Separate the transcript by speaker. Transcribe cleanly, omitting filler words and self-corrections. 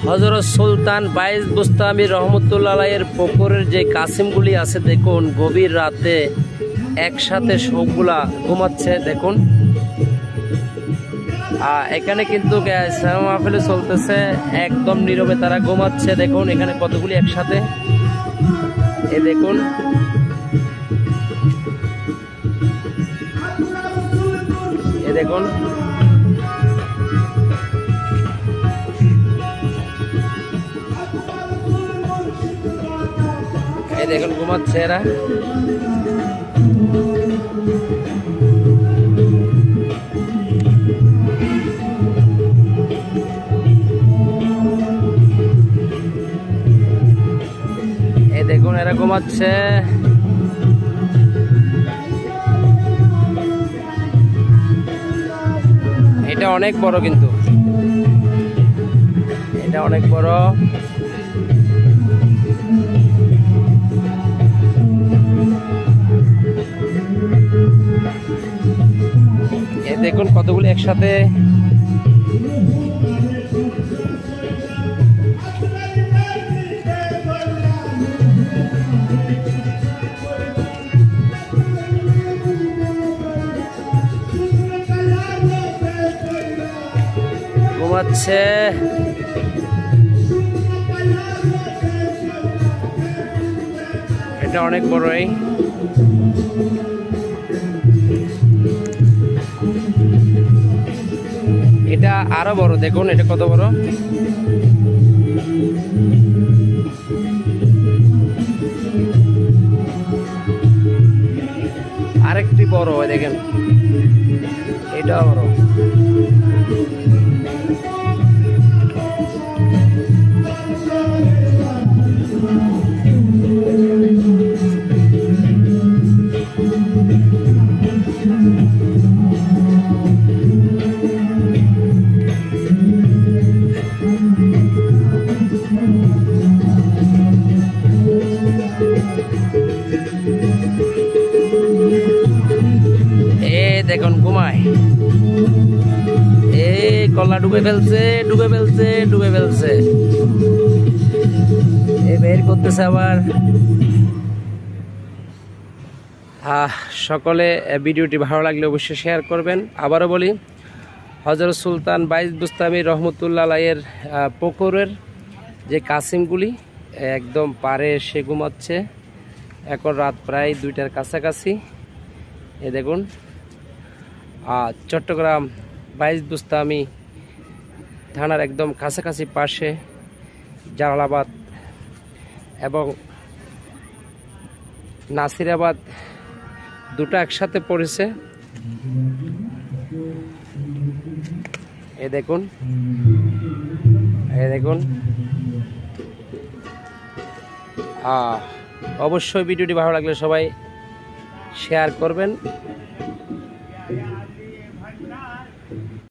Speaker 1: হযরত সুলতান বাইজ বুস্তামি রহমতুল্লাহ আলাইহির পুকুরের যে কাসিমগুলি আছে দেখুন, গভীর রাতে একসাথে সবগুলা ঘুমাচ্ছে দেখুন। এখানে কিন্তু মাহফিল চলতেছে, একদম নীরবে তারা ঘুমাচ্ছে দেখুন। এখানে কতগুলি একসাথে, এ দেখুন দেখুন এই দেখুন ঘুমাচ্ছে এরা। এই দেখুন এরা ঘুমাচ্ছে। এটা অনেক বড়, কিন্তু এটা অনেক বড়। এই দেখুন কতগুলো একসাথে। ঘুমাচ্ছে। এটা অনেক বড়। এটা আরো বড়, দেখুন এটা কত বড়। আরেকটি বড়, দেখেন এটা বড়। দেখুন ঘুমায়, এই কলা ডুবে ফেলছে, ডুবে ফেলছে, ডুবে ফেলছে, এই বের করতেছে আবার। সকলে ভিডিওটি ভালো লাগলে অবশ্যই শেয়ার করবেন। আবারও বলি, হযরত সুলতান বাইজ বুস্তামি রহমতুল্লাহ আলাইহির পুকুরের যে কাসিমগুলি একদম পাড়ে এসে ঘুমাচ্ছে। এখন রাত প্রায় 2টার কাছাকাছি। এ দেখুন চট্টগ্রাম বাইজ বুস্তামি থানার একদম কাছাকাছি পাশে জালালাবাদ এবং নাসিরাবাদ দুটো একসাথে পড়েছে। এ দেখুন, এ দেখুন। অবশ্যই ভিডিওটি ভালো লাগলে সবাই শেয়ার করবেন।